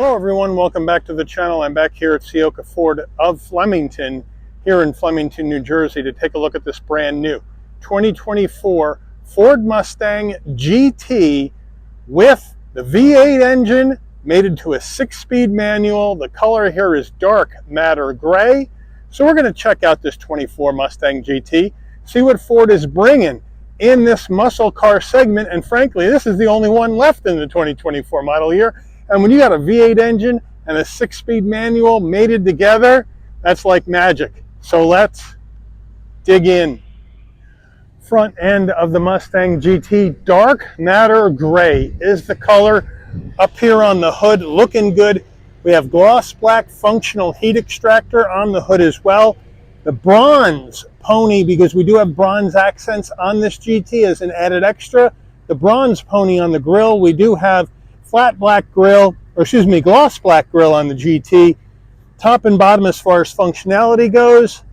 Hello everyone, welcome back to the channel. I'm back here at Ciocca Ford of Flemington, here in Flemington, New Jersey, to take a look at this brand new 2024 Ford Mustang GT with the V8 engine mated to a 6-speed manual. The color here is dark matter gray. So we're going to check out this 24 Mustang GT, see what Ford is bringing in this muscle car segment, and frankly, this is the only one left in the 2024 model year. And when you got a V8 engine and a 6-speed manual mated together, that's like magic. So let's dig in. Front end of the Mustang GT, dark matter gray is the color. Up here on the hood, looking good. We have gloss black functional heat extractor on the hood as well. The bronze pony, because we do have bronze accents on this GT as an added extra. The bronze pony on the grille. We do have flat black grille, or excuse me, gloss black grille on the GT. Top and bottom as far as functionality goes.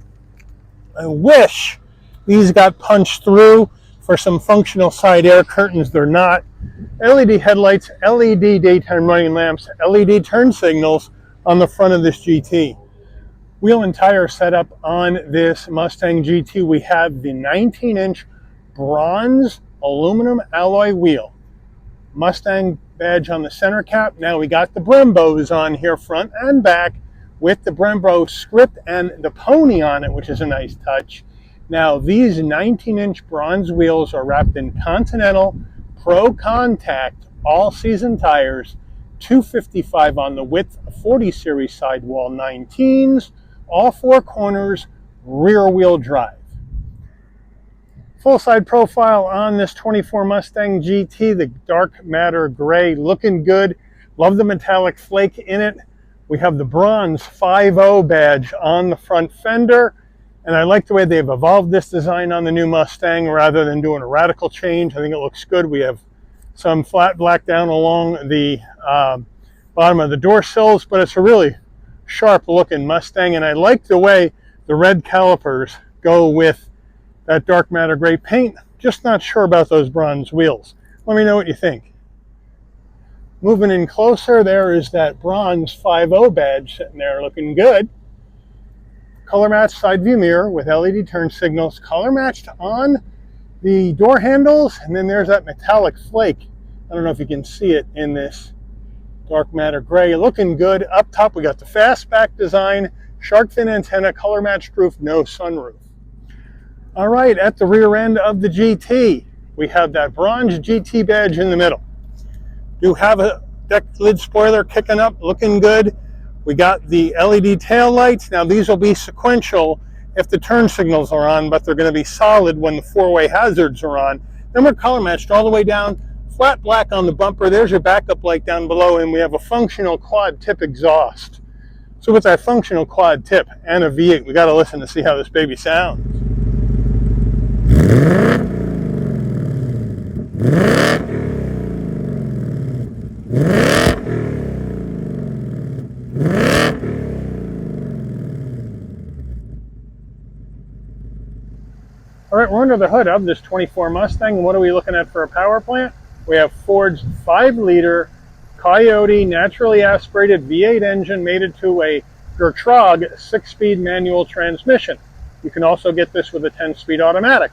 I wish these got punched through for some functional side air curtains. They're not. LED headlights, LED daytime running lamps, LED turn signals on the front of this GT. Wheel and tire setup on this Mustang GT. We have the 19-inch bronze aluminum alloy wheel. Mustang badge on the center cap. Now we got the Brembos on here front and back with the Brembo script and the pony on it, which is a nice touch. Now these 19-inch bronze wheels are wrapped in Continental Pro Contact all-season tires, 255 on the width, 40 series sidewall 19s, all four corners, rear wheel drive. Full side profile on this 24 Mustang GT, the dark matter gray, looking good. Love the metallic flake in it. We have the bronze 5.0 badge on the front fender, and I like the way they've evolved this design on the new Mustang rather than doing a radical change. I think it looks good. We have some flat black down along the bottom of the door sills, but it's a really sharp looking Mustang, and I like the way the red calipers go with that dark matter gray paint. Just not sure about those bronze wheels. Let me know what you think. Moving in closer, there is that bronze 5.0 badge sitting there looking good. Color matched side view mirror with LED turn signals, color matched on the door handles, and then there's that metallic flake. I don't know if you can see it in this dark matter gray. Looking good. Up top we got the fastback design, shark fin antenna, color matched roof, no sunroof. All right, at the rear end of the GT, we have that bronze GT badge in the middle. Do have a deck lid spoiler kicking up, looking good. We got the LED tail lights. Now these will be sequential if the turn signals are on, but they're going to be solid when the four-way hazards are on. Then we're color matched all the way down, flat black on the bumper. There's your backup light down below, and we have a functional quad tip exhaust. So with that functional quad tip and a V8, we got to listen to see how this baby sounds. All right, we're under the hood of this 24 Mustang, and what are we looking at for a power plant? We have Ford's 5-liter Coyote naturally aspirated V8 engine mated to a Gertrag 6-speed manual transmission. You can also get this with a 10-speed automatic.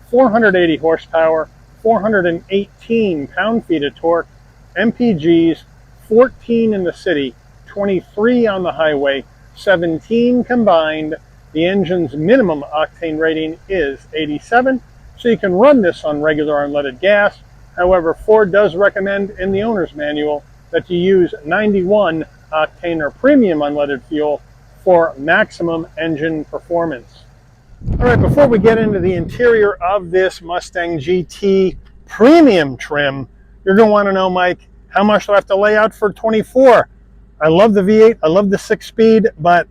480 horsepower, 418 pound-feet of torque, MPGs, 14 in the city, 23 on the highway, 17 combined. The engine's minimum octane rating is 87, so you can run this on regular unleaded gas. However, Ford does recommend in the owner's manual that you use 91 octane or premium unleaded fuel for maximum engine performance. All right, before we get into the interior of this Mustang GT premium trim, you're going to want to know, Mike, how much do I have to lay out for 24? I love the V8, I love the 6-speed, but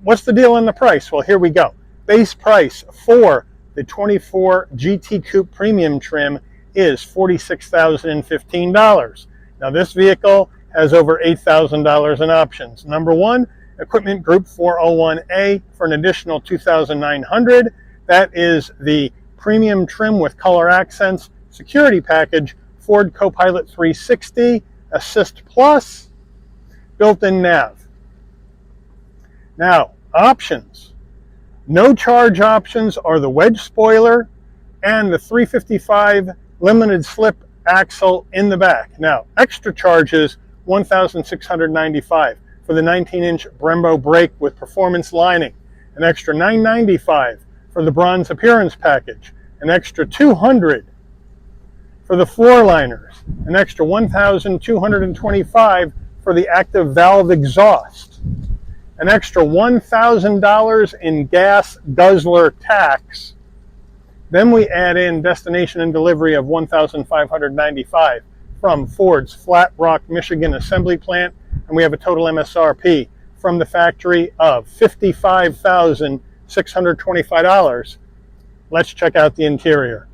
what's the deal on the price? Well, here we go. Base price for the 24 GT Coupe Premium trim is $46,015. Now this vehicle has over $8,000 in options. Number one, Equipment Group 401A for an additional $2,900. That is the premium trim with color accents, security package, Ford Copilot 360, Assist Plus, built-in nav. Now, options. No charge options are the wedge spoiler and the 355 limited slip axle in the back. Now, extra charges, $1,695 for the 19-inch Brembo brake with performance lining, an extra $995 for the bronze appearance package, an extra $200 for the floor liners, an extra $1,225 for the active valve exhaust, an extra $1,000 in gas guzzler tax. Then we add in destination and delivery of $1,595 from Ford's Flat Rock, Michigan assembly plant, and we have a total MSRP from the factory of $55,625. Let's check out the interior.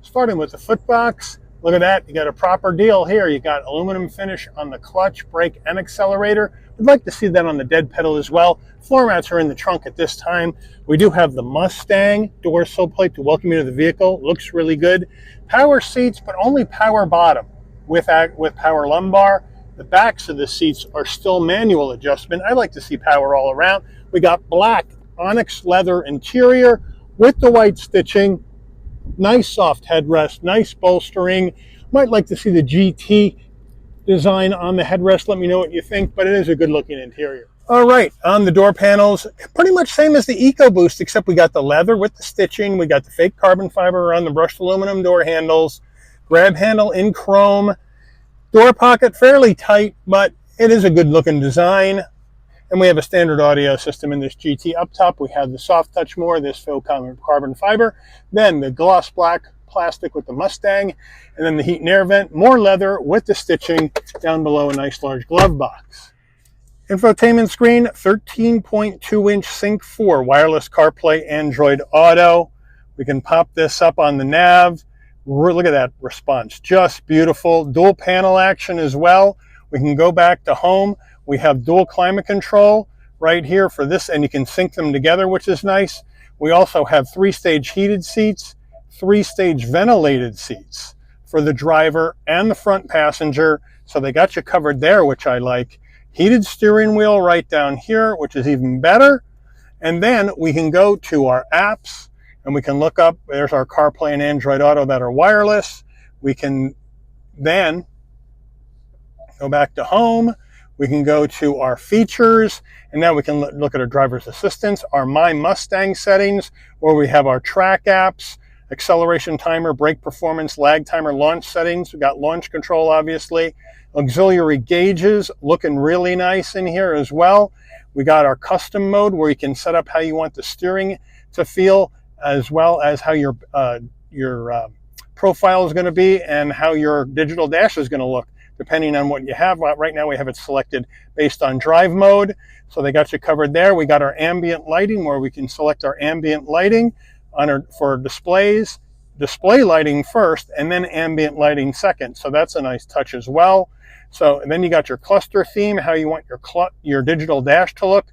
Starting with the footbox, look at that. You got a proper deal here. You got aluminum finish on the clutch, brake, and accelerator. We'd like to see that on the dead pedal as well. Floor mats are in the trunk at this time. We do have the Mustang door sill plate to welcome you to the vehicle. Looks really good. Power seats, but only power bottom with power lumbar. The backs of the seats are still manual adjustment. I like to see power all around. We got black onyx leather interior with the white stitching. Nice soft headrest, nice bolstering. Might like to see the GT design on the headrest. Let me know what you think, but it is a good looking interior. All right, on the door panels, pretty much same as the EcoBoost, except we got the leather with the stitching. We got the fake carbon fiber around the brushed aluminum door handles, grab handle in chrome, door pocket fairly tight, but it is a good looking design. And we have a standard audio system in this GT. Up top, we have the soft touch more, this faux carbon fiber, then the gloss black plastic with the Mustang, and then the heat and air vent, more leather with the stitching, down below a nice large glove box. Infotainment screen, 13.2-inch Sync 4 wireless CarPlay Android Auto. We can pop this up on the nav. Look at that response, just beautiful. Dual panel action as well. We can go back to home. We have dual climate control right here for this, and you can sync them together, which is nice. We also have 3-stage heated seats, 3-stage ventilated seats for the driver and the front passenger. So they got you covered there, which I like. Heated steering wheel right down here, which is even better. And then we can go to our apps and we can look up, there's our CarPlay and Android Auto that are wireless. We can then go back to home. We can go to our features, and now we can look at our driver's assistance, our My Mustang settings, where we have our track apps, acceleration timer, brake performance, lag timer, launch settings. We've got launch control, obviously. Auxiliary gauges, looking really nice in here as well. We got our custom mode where you can set up how you want the steering to feel, as well as how your profile is going to be and how your digital dash is going to look, depending on what you have. Right now we have it selected based on drive mode, so they got you covered there. We got our ambient lighting where we can select our ambient lighting for displays, display lighting first and then ambient lighting second, so that's a nice touch as well. So and then you got your cluster theme, how you want your digital dash to look,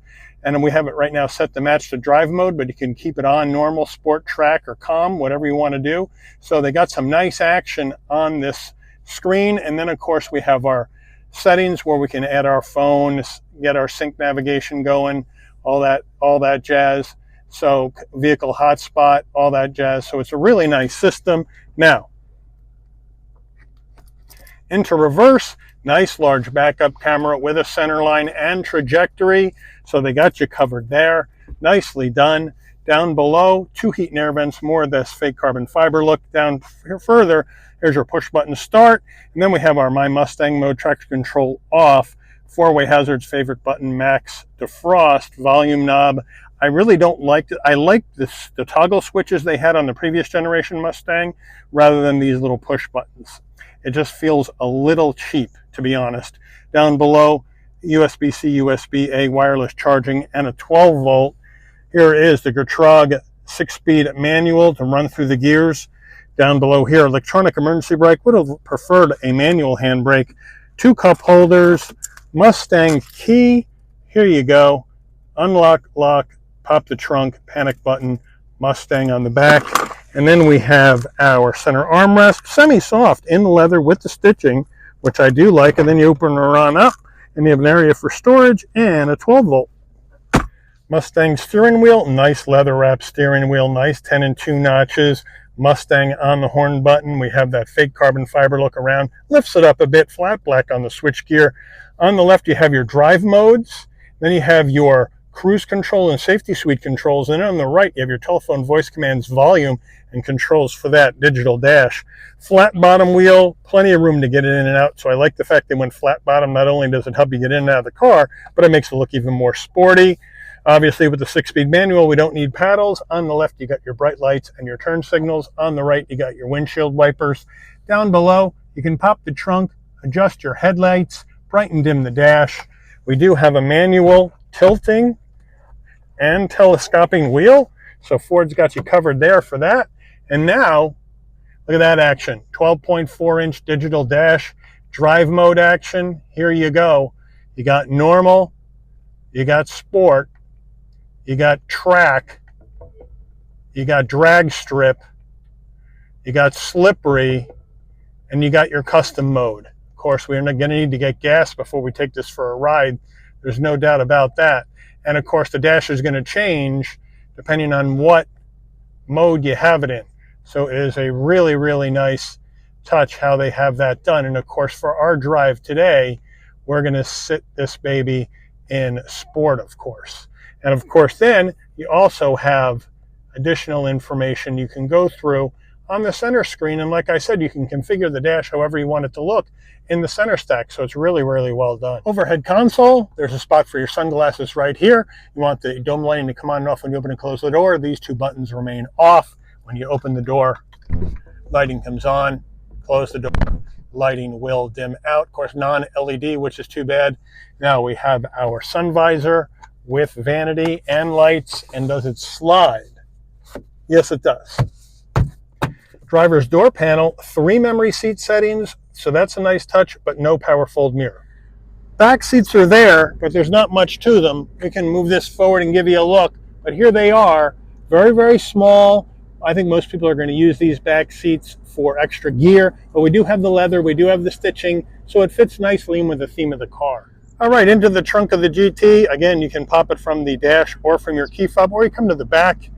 and we have it right now set to match the drive mode, but you can keep it on normal, sport, track, or calm, whatever you want to do. So they got some nice action on this screen. And then of course we have our settings where we can add our phones, get our sync navigation going, all that jazz. So vehicle hotspot, all that jazz. So it's a really nice system. Now, into reverse, nice large backup camera with a center line and trajectory. So they got you covered there. Nicely done. Down below, 2 heat and air vents, more of this fake carbon fiber look. Down here further, here's your push button start. And then we have our My Mustang mode, traction control off, 4-way hazards, favorite button, max defrost, volume knob. I really don't like it. I like the toggle switches they had on the previous generation Mustang rather than these little push buttons. It just feels a little cheap, to be honest. Down below, USB-C, USB-A wireless charging, and a 12-volt. Here is the Gertrag 6-speed manual to run through the gears. Down below here, electronic emergency brake. Would have preferred a manual handbrake. 2 cup holders, Mustang key. Here you go. Unlock, lock, pop the trunk, panic button, Mustang on the back. And then we have our center armrest, semi-soft in leather with the stitching, which I do like. And then you open her on up, and you have an area for storage and a 12-volt. Mustang steering wheel, nice leather wrap steering wheel, nice 10 and 2 notches. Mustang on the horn button. We have that fake carbon fiber look around. Lifts it up a bit, flat black on the switch gear. On the left, you have your drive modes. Then you have your cruise control and safety suite controls. And on the right, you have your telephone voice commands, volume, and controls for that digital dash. Flat bottom wheel, plenty of room to get it in and out. So I like the fact they went flat bottom. Not only does it help you get in and out of the car, but it makes it look even more sporty. Obviously, with the 6-speed manual, we don't need paddles. On the left, you got your bright lights and your turn signals. On the right, you got your windshield wipers. Down below, you can pop the trunk, adjust your headlights, brighten and dim the dash. We do have a manual tilting and telescoping wheel. So Ford's got you covered there for that. And now, look at that action. 12.4-inch digital dash, drive mode action. Here you go. You got normal, you got sport, you got track, you got drag strip, you got slippery, and you got your custom mode. Of course, we're going to need to get gas before we take this for a ride. There's no doubt about that. And of course, the dash is going to change depending on what mode you have it in. So it is a really, really nice touch how they have that done. And of course, for our drive today, we're going to sit this baby in sport, of course. And of course, then you also have additional information you can go through on the center screen. And like I said, you can configure the dash however you want it to look in the center stack. So it's really, really well done. Overhead console, there's a spot for your sunglasses right here. You want the dome lighting to come on and off when you open and close the door. These two buttons remain off. When you open the door, lighting comes on. Close the door, lighting will dim out. Of course, non-LED, which is too bad. Now we have our sun visor with vanity and lights. And does it slide? Yes, it does. Driver's door panel, 3 memory seat settings. So that's a nice touch, but no power fold mirror. Back seats are there, but there's not much to them. We can move this forward and give you a look. But here they are, very, very small. I think most people are going to use these back seats for extra gear, but we do have the leather, we do have the stitching, so it fits nicely in with the theme of the car. All right, into the trunk of the GT. Again, you can pop it from the dash or from your key fob, or you come to the back,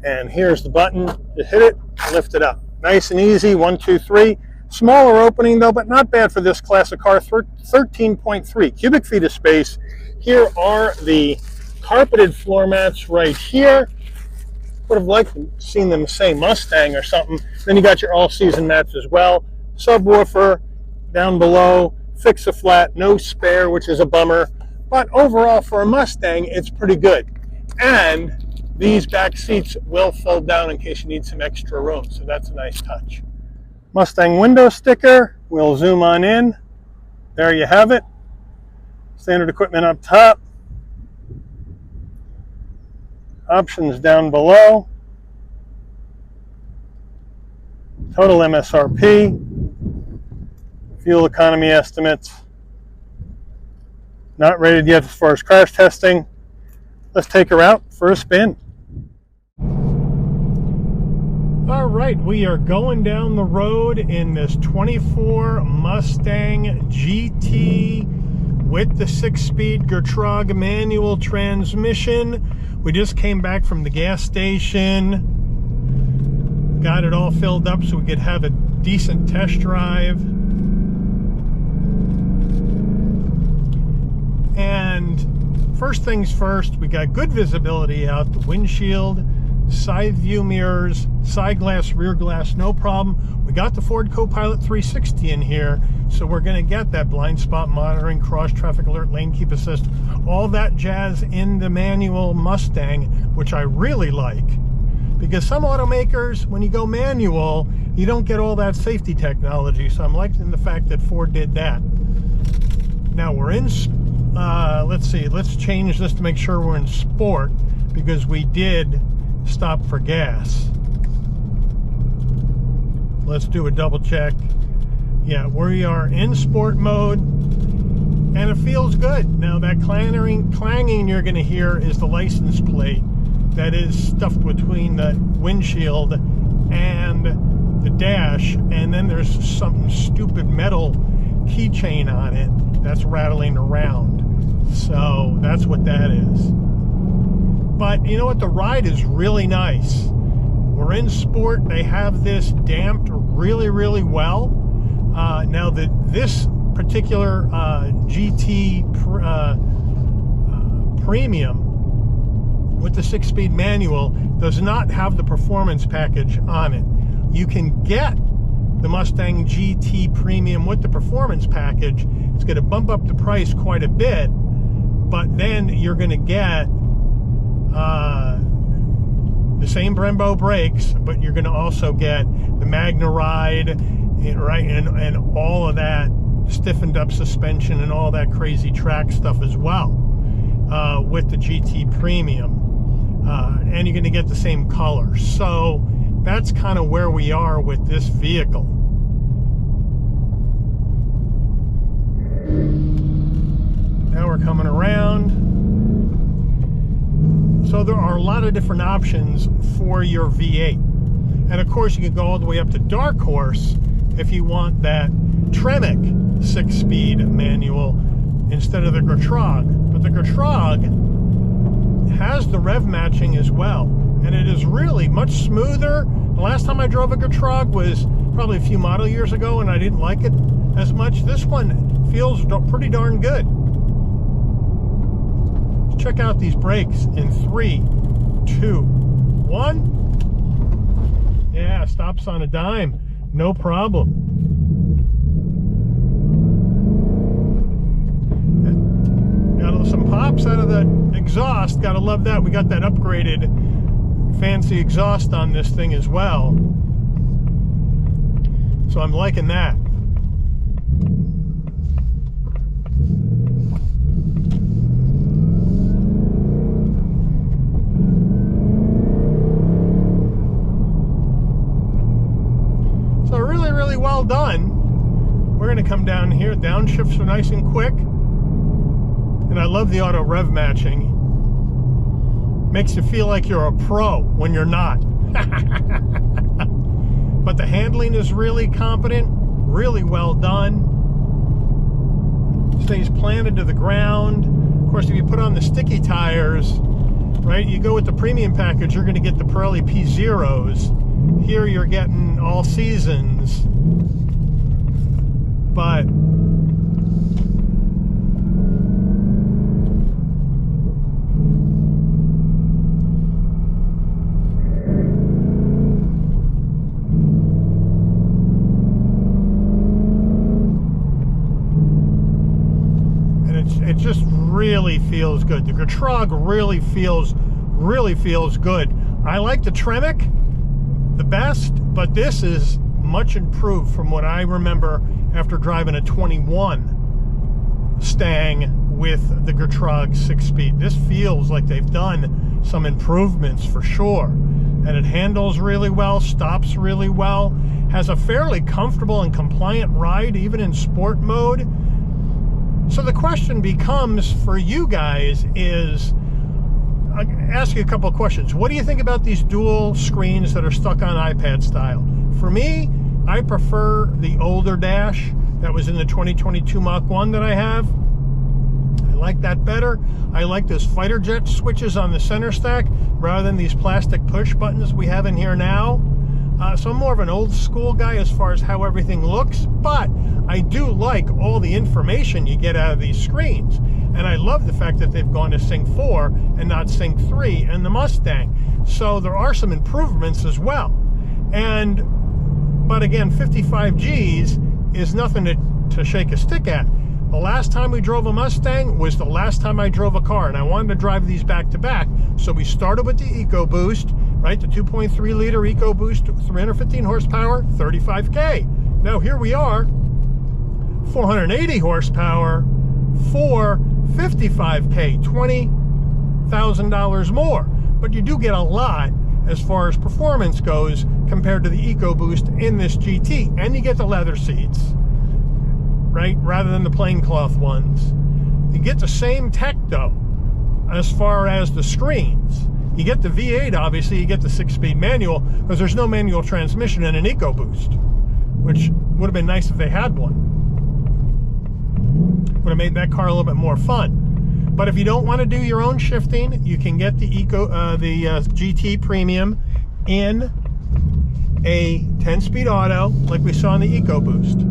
and here's the button. Just hit it, lift it up. Nice and easy, 1, 2, 3. Smaller opening though, but not bad for this class of car. 13.3 cubic feet of space. Here are the carpeted floor mats right here. Would have liked to seen them say Mustang or something. Then you got your all-season mats as well. Subwoofer down below, fix-a-flat, no spare, which is a bummer. But overall, for a Mustang, it's pretty good. And these back seats will fold down in case you need some extra room, so that's a nice touch. Mustang window sticker, we'll zoom on in. There you have it. Standard equipment up top. Options down below. Total MSRP. Fuel economy estimates. Not rated yet as far as crash testing. Let's take her out for a spin. All right, we are going down the road in this 24 Mustang GT with the 6-speed Gertrag manual transmission. We just came back from the gas station, got it all filled up so we could have a decent test drive. And first things first, we got good visibility out the windshield, side view mirrors, side glass, rear glass, no problem. We got the Ford Copilot 360 in here, so we're going to get that blind spot monitoring, cross traffic alert, lane keep assist, all that jazz in the manual Mustang, which I really like. Because some automakers, when you go manual, you don't get all that safety technology, so I'm liking the fact that Ford did that. Now we're in, let's see, let's change this to make sure we're in sport, because we did stop for gas. Let's do a double check. Yeah, we are in sport mode, and it feels good. Now that clanging you're going to hear is the license plate that is stuffed between the windshield and the dash, and then there's some stupid metal keychain on it. that's rattling around. So that's what that is. But you know what? The ride is really nice. We're in sport. They have this damped really, really well. Now this particular GT Premium with the 6-speed manual does not have the performance package on it. You can get the Mustang GT Premium with the performance package. It's going to bump up the price quite a bit, but then you're going to get the same Brembo brakes, but you're going to also get the Magna Ride, right, and all of that stiffened up suspension and all that crazy track stuff as well with the GT Premium. And you're going to get the same color. So that's kind of where we are with this vehicle. Now we're coming around. So there are a lot of different options for your V8. And of course you can go all the way up to Dark Horse if you want that Tremec 6-speed manual instead of the Gertrag. But the Gertrag has the rev matching as well, and it is really much smoother. The last time I drove a Gertrag was probably a few model years ago, and I didn't like it as much. This one feels pretty darn good. Let's check out these brakes in 3, 2, 1. Yeah, stops on a dime, no problem. Got some pops out of the exhaust. Gotta love that. We got that upgraded fancy exhaust on this thing as well. So I'm liking that. So really, really well done. We're gonna come down here. Downshifts are nice and quick. And I love the auto rev matching. Makes you feel like you're a pro when you're not. But the handling is really competent, really well done. Stays planted to the ground. Of course, if you put on the sticky tires, right, you go with the premium package, you're going to get the Pirelli P0s. Here you're getting all seasons. But it just really feels good. The Gertrag really feels good. I like the Tremec the best, but this is much improved from what I remember after driving a 21 Stang with the Gertrag 6-speed. This feels like they've done some improvements for sure. And it handles really well, stops really well, has a fairly comfortable and compliant ride even in sport mode. So the question becomes for you guys is, I'll ask you a couple of questions. What do you think about these dual screens that are stuck on iPad style? For me, I prefer the older dash that was in the 2022 Mach 1 that I have. I like that better. I like those fighter jet switches on the center stack rather than these plastic push buttons we have in here now. So I'm more of an old school guy as far as how everything looks, but I do like all the information you get out of these screens. And I love the fact that they've gone to Sync 4 and not Sync 3 in the Mustang. So there are some improvements as well. But again, 55 Gs is nothing to shake a stick at. The last time we drove a Mustang was the last time I drove a car, and I wanted to drive these back to back. So we started with the EcoBoost, right? The 2.3 liter EcoBoost, 315 horsepower, 35K. Now here we are, 480 horsepower for 55K, $20,000 more. But you do get a lot as far as performance goes compared to the EcoBoost in this GT. And you get the leather seats, right? Rather than the plain cloth ones. You get the same tech though, as far as the screens. You get the V8, obviously, you get the 6-speed manual, because there's no manual transmission in an EcoBoost, which would have been nice if they had one. Would have made that car a little bit more fun. But if you don't want to do your own shifting, you can get the GT Premium in a 10-speed auto like we saw in the EcoBoost.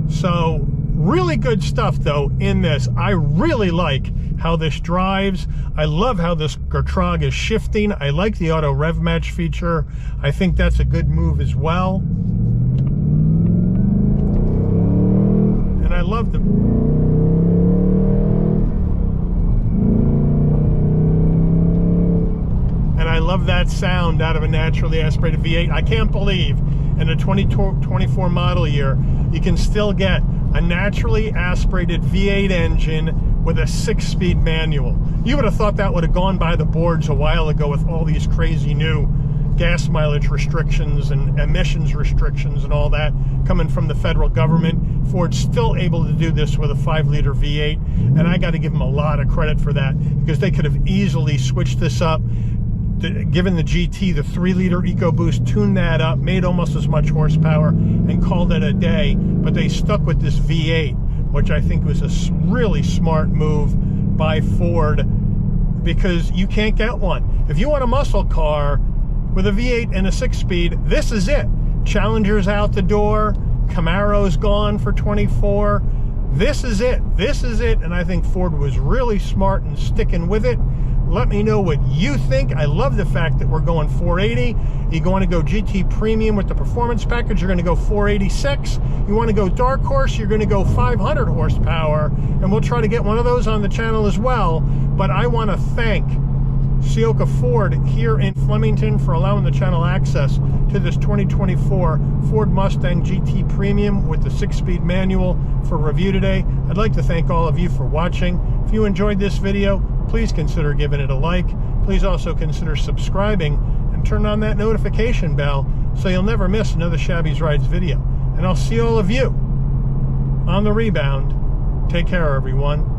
So really good stuff though in this. I really like how this drives. I love how this Gertrag is shifting. I like the auto rev match feature. I think that's a good move as well. And I love the that sound out of a naturally aspirated V8. I can't believe in a 2024 model year you can still get a naturally aspirated V8 engine with a 6-speed manual. You would have thought that would have gone by the boards a while ago with all these crazy new gas mileage restrictions and emissions restrictions and all that coming from the federal government. Ford's still able to do this with a 5-liter V8, and I got to give them a lot of credit for that, because they could have easily switched this up, given the GT the 3-liter EcoBoost, tuned that up, made almost as much horsepower, and called it a day. But they stuck with this V8, which I think was a really smart move by Ford, because you can't get one. If you want a muscle car with a V8 and a 6-speed, this is it. Challenger's out the door, Camaro's gone for 24. This is it. This is it. And I think Ford was really smart in sticking with it. Let me know what you think. I love the fact that we're going 480. You want to go GT Premium with the performance package, you're going to go 486. You want to go Dark Horse, you're going to go 500 horsepower. And we'll try to get one of those on the channel as well. But I want to thank Ciocca Ford here in Flemington for allowing the channel access to this 2024 Ford Mustang GT Premium with the 6-speed manual for review today. I'd like to thank all of you for watching. If you enjoyed this video, please consider giving it a like. Please also consider subscribing and turn on that notification bell so you'll never miss another Shabby's Rides video. And I'll see all of you on the rebound. Take care, everyone.